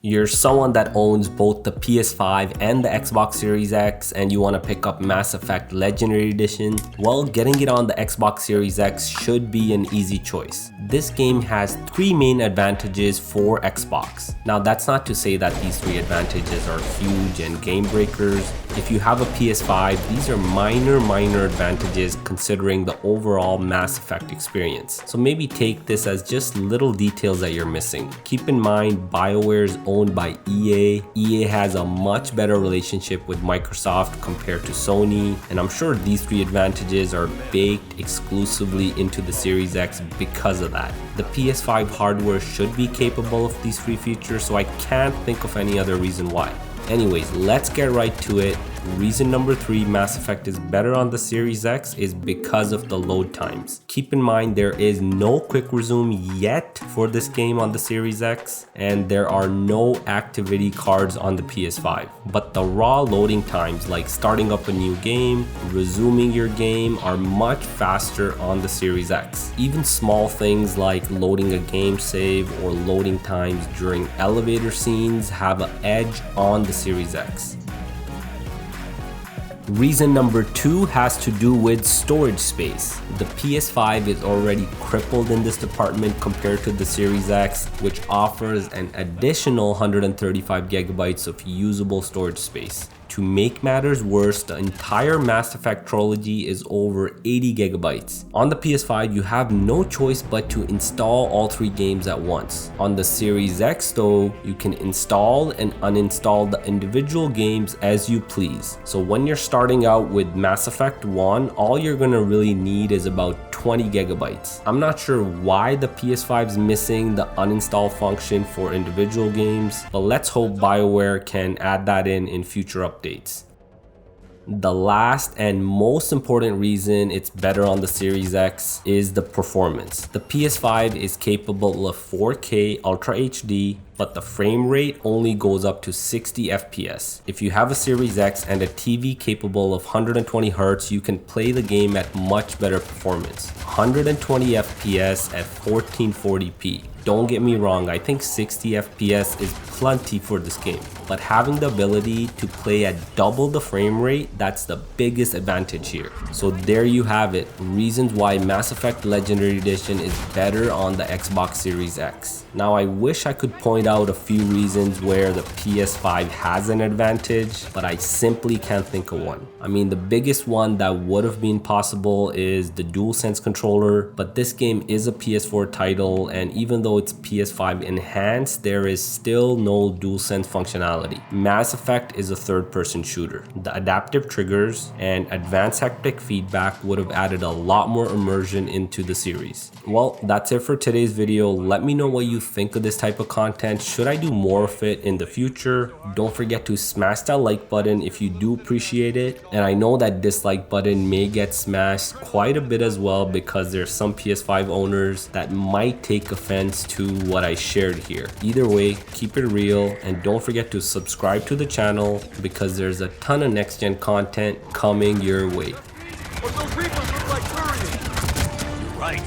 You're someone that owns both the PS5 and the Xbox Series X and you want to pick up Mass Effect Legendary Edition, well, getting it on the Xbox Series X should be an easy choice. This game has 3 main advantages for Xbox. Now that's not to say that these 3 advantages are huge and game breakers. If you have a PS5, these are minor advantages considering the overall Mass Effect experience. So maybe take this as just little details that you're missing. Keep in mind, BioWare is owned by EA. EA has a much better relationship with Microsoft compared to Sony, and I'm sure these 3 advantages are baked exclusively into the Series X because of that. The PS5 hardware should be capable of these 3 features, so I can't think of any other reason why. Anyways, let's get right to it. Reason number 3 Mass Effect is better on the Series X is because of the load times. Keep in mind there is no quick resume yet for this game on the Series X, and there are no activity cards on the PS5. But the raw loading times, like starting up a new game, resuming your game, are much faster on the Series X. Even small things like loading a game save or loading times during elevator scenes have an edge on the Series X. Reason number 2 has to do with storage space. The PS5 is already crippled in this department compared to the Series X, which offers an additional 135 gigabytes of usable storage space. To make matters worse, the entire Mass Effect trilogy is over 80 gigabytes. On the PS5, you have no choice but to install all 3 games at once. On the Series X though, you can install and uninstall the individual games as you please. So when you're starting out with Mass Effect 1, all you're gonna really need is about 20 gigabytes. I'm not sure why the PS5 is missing the uninstall function for individual games, but let's hope BioWare can add that in future updates. The last and most important reason it's better on the Series X is the performance. The PS5 is capable of 4K Ultra HD, but the frame rate only goes up to 60 FPS. If you have a Series X and a TV capable of 120 Hz, you can play the game at much better performance. 120 FPS at 1440p. Don't get me wrong, I think 60 FPS is plenty for this game, but having the ability to play at double the frame rate, that's the biggest advantage here. So there you have it, reasons why Mass Effect Legendary Edition is better on the Xbox Series X. Now I wish I could point out a few reasons where the PS5 has an advantage, but I simply can't think of one. I mean, the biggest one that would have been possible is the DualSense controller, but this game is a PS4 title, and even though it's PS5 enhanced, there is still no DualSense functionality. Mass Effect is a third-person shooter. The adaptive triggers and advanced haptic feedback would have added a lot more immersion into the series. Well, that's it for today's video. Let me know what you think of this type of content. Should I do more of it in the future? Don't forget to smash that like button if you do appreciate it. And I know that dislike button may get smashed quite a bit as well because there's some PS5 owners that might take offense to what I shared here. Either way, keep it real and don't forget to subscribe to the channel because there's a ton of next gen content coming your way. But those reapers look like Turians. You're right.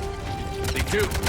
They do.